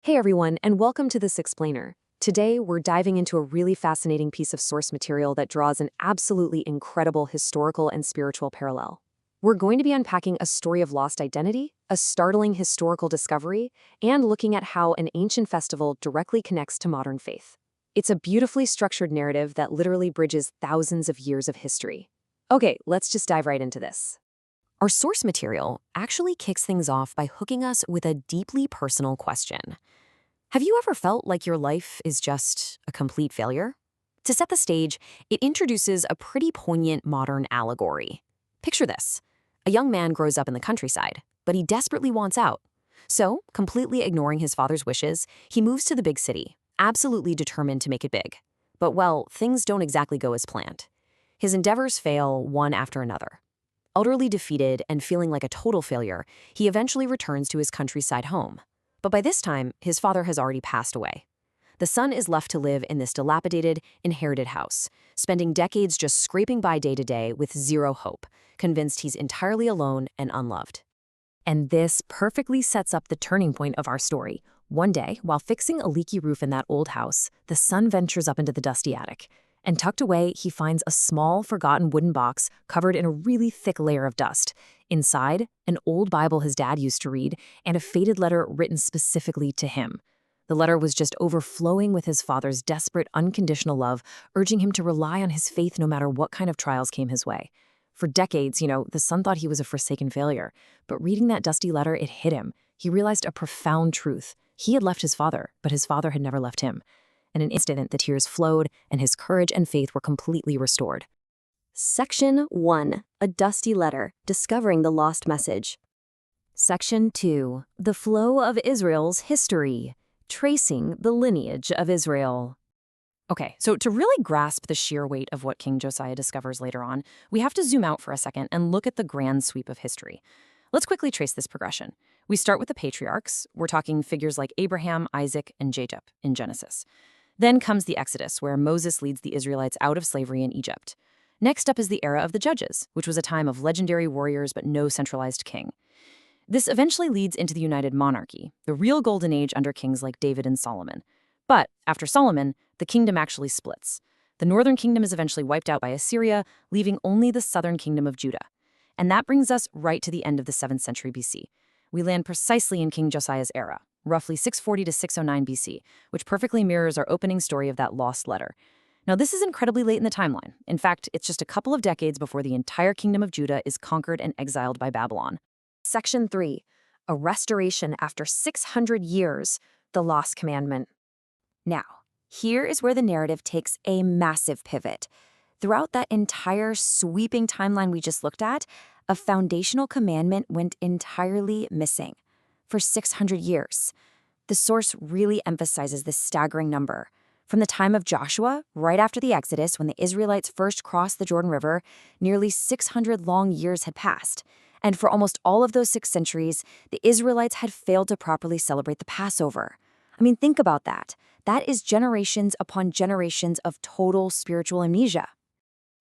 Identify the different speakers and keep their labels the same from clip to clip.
Speaker 1: Hey everyone, and welcome to this explainer. Today, we're diving into a really fascinating piece of source material that draws an absolutely incredible historical and spiritual parallel. We're going to be unpacking a story of lost identity, a startling historical discovery, and looking at how an ancient festival directly connects to modern faith. It's a beautifully structured narrative that literally bridges thousands of years of history. Okay, let's just dive right into this. Our source material actually kicks things off by hooking us with a deeply personal question. Have you ever felt like your life is just a complete failure? To set the stage, it introduces a pretty poignant modern allegory. Picture this. A young man grows up in the countryside, but he desperately wants out. So, completely ignoring his father's wishes, he moves to the big city, absolutely determined to make it big. But well, things don't exactly go as planned. His endeavors fail one after another. Utterly defeated and feeling like a total failure, he eventually returns to his countryside home. But by this time, his father has already passed away. The son is left to live in this dilapidated, inherited house, spending decades just scraping by day to day with zero hope, convinced he's entirely alone and unloved. And this perfectly sets up the turning point of our story. One day, while fixing a leaky roof in that old house, the son ventures up into the dusty attic. And tucked away, he finds a small, forgotten wooden box covered in a really thick layer of dust. Inside, an old Bible his dad used to read, and a faded letter written specifically to him. The letter was just overflowing with his father's desperate, unconditional love, urging him to rely on his faith no matter what kind of trials came his way. For decades, the son thought he was a forsaken failure. But reading that dusty letter, it hit him. He realized a profound truth. He had left his father, but his father had never left him. In an instant, the tears flowed, and his courage and faith were completely restored. Section 1. A Dusty Letter, Discovering the Lost Message. Section 2. The Flow of Israel's History, Tracing the Lineage of Israel. Okay, so to really grasp the sheer weight of what King Josiah discovers later on, we have to zoom out for a second and look at the grand sweep of history. Let's quickly trace this progression. We start with the patriarchs. We're talking figures like Abraham, Isaac, and Jacob in Genesis. Then comes the Exodus, where Moses leads the Israelites out of slavery in Egypt. Next up is the era of the Judges, which was a time of legendary warriors but no centralized king. This eventually leads into the United Monarchy, the real golden age under kings like David and Solomon. But after Solomon, the kingdom actually splits. The northern kingdom is eventually wiped out by Assyria, leaving only the southern kingdom of Judah. And that brings us right to the end of the 7th century BC. We land precisely in King Josiah's era, roughly 640 to 609 BC, which perfectly mirrors our opening story of that lost letter. Now, this is incredibly late in the timeline. In fact, it's just a couple of decades before the entire kingdom of Judah is conquered and exiled by Babylon. Section 3. A Restoration After 600 Years, the Lost Commandment. Now, here is where the narrative takes a massive pivot. Throughout that entire sweeping timeline we just looked at, a foundational commandment went entirely missing. For 600 years. The source really emphasizes this staggering number. From the time of Joshua, right after the Exodus, when the Israelites first crossed the Jordan River, nearly 600 long years had passed. And for almost all of those 6 centuries, the Israelites had failed to properly celebrate the Passover. I mean, think about that. That is generations upon generations of total spiritual amnesia.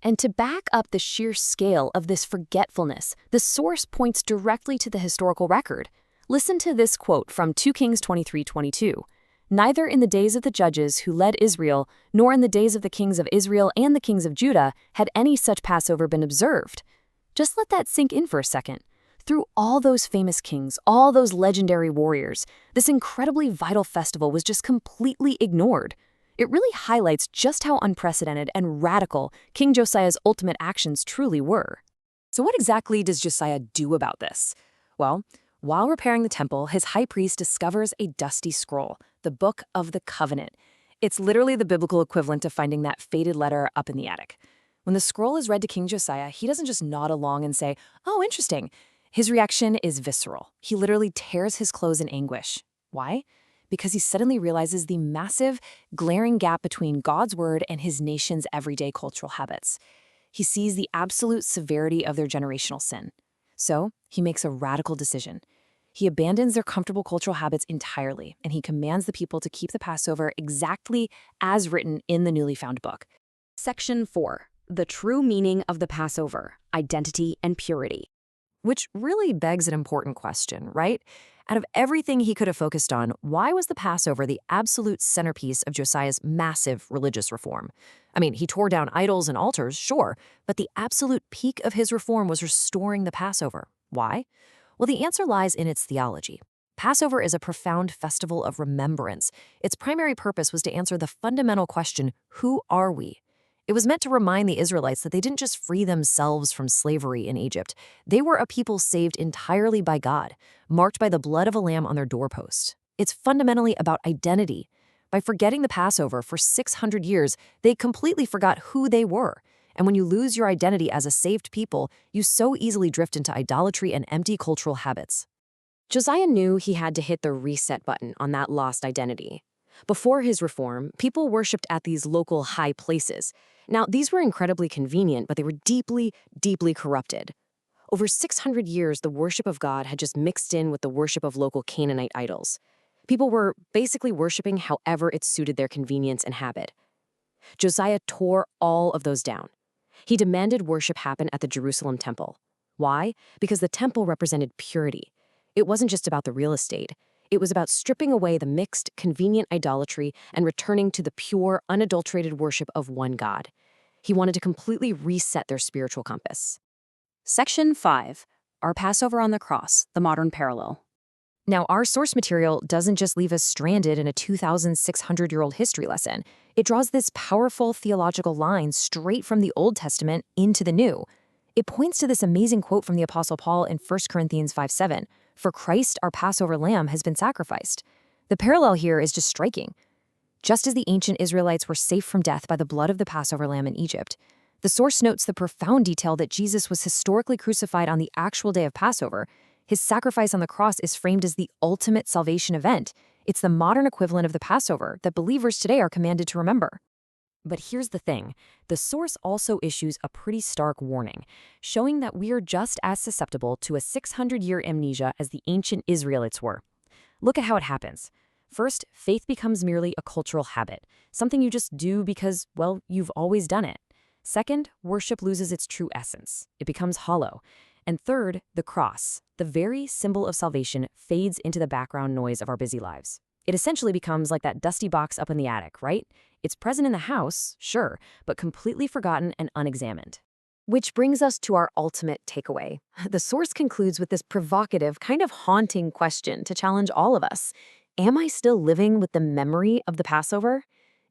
Speaker 1: And to back up the sheer scale of this forgetfulness, the source points directly to the historical record. Listen to this quote from 2 Kings 23:22. Neither in the days of the judges who led Israel, nor in the days of the kings of Israel and the kings of Judah, had any such Passover been observed. Just let that sink in for a second. Through all those famous kings, all those legendary warriors, this incredibly vital festival was just completely ignored. It really highlights just how unprecedented and radical King Josiah's ultimate actions truly were. So what exactly does Josiah do about this? Well, while repairing the temple, his high priest discovers a dusty scroll, the Book of the Covenant. It's literally the biblical equivalent of finding that faded letter up in the attic. When the scroll is read to King Josiah, he doesn't just nod along and say, "Oh, interesting." His reaction is visceral. He literally tears his clothes in anguish. Why? Because he suddenly realizes the massive, glaring gap between God's word and his nation's everyday cultural habits. He sees the absolute severity of their generational sin. So, he makes a radical decision. He abandons their comfortable cultural habits entirely, and he commands the people to keep the Passover exactly as written in the newly found book. Section 4. The True Meaning of the Passover, Identity and Purity. Which really begs an important question, right? Out of everything he could have focused on, why was the Passover the absolute centerpiece of Josiah's massive religious reform? I mean, he tore down idols and altars, sure, but the absolute peak of his reform was restoring the Passover. Why? Well, the answer lies in its theology. Passover is a profound festival of remembrance. Its primary purpose was to answer the fundamental question, who are we? It was meant to remind the Israelites that they didn't just free themselves from slavery in Egypt. They were a people saved entirely by God, marked by the blood of a lamb on their doorpost. It's fundamentally about identity. By forgetting the Passover for 600 years, they completely forgot who they were. And when you lose your identity as a saved people, you so easily drift into idolatry and empty cultural habits. Josiah knew he had to hit the reset button on that lost identity. Before his reform, people worshipped at these local high places. Now, these were incredibly convenient, but they were deeply, deeply corrupted. Over 600 years, the worship of God had just mixed in with the worship of local Canaanite idols. People were basically worshiping however it suited their convenience and habit. Josiah tore all of those down. He demanded worship happen at the Jerusalem temple. Why? Because the temple represented purity. It wasn't just about the real estate. It was about stripping away the mixed, convenient idolatry and returning to the pure, unadulterated worship of one God. He wanted to completely reset their spiritual compass. Section 5. Our Passover on the Cross, the Modern Parallel. Now, our source material doesn't just leave us stranded in a 2,600-year-old history lesson. It draws this powerful theological line straight from the Old Testament into the New. It points to this amazing quote from the Apostle Paul in 1 Corinthians 5:7. For Christ, our Passover lamb, has been sacrificed. The parallel here is just striking. Just as the ancient Israelites were safe from death by the blood of the Passover lamb in Egypt, the source notes the profound detail that Jesus was historically crucified on the actual day of Passover. His sacrifice on the cross is framed as the ultimate salvation event. It's the modern equivalent of the Passover that believers today are commanded to remember. But here's the thing. The source also issues a pretty stark warning, showing that we are just as susceptible to a 600-year amnesia as the ancient Israelites were. Look at how it happens. First, faith becomes merely a cultural habit, something you just do because, well, you've always done it. Second, worship loses its true essence. It becomes hollow. And third, the cross, the very symbol of salvation, fades into the background noise of our busy lives. It essentially becomes like that dusty box up in the attic, right? It's present in the house, sure, but completely forgotten and unexamined. Which brings us to our ultimate takeaway. The source concludes with this provocative, kind of haunting question to challenge all of us. Am I still living with the memory of the Passover?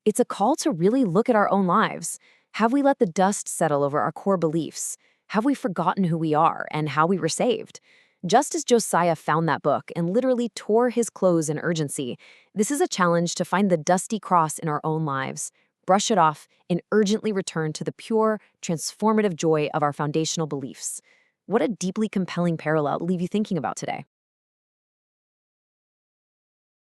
Speaker 1: It's a call to really look at our own lives. Have we let the dust settle over our core beliefs? Have we forgotten who we are and how we were saved? Just as Josiah found that book and literally tore his clothes in urgency, this is a challenge to find the dusty cross in our own lives, brush it off, and urgently return to the pure, transformative joy of our foundational beliefs. What a deeply compelling parallel to leave you thinking about today.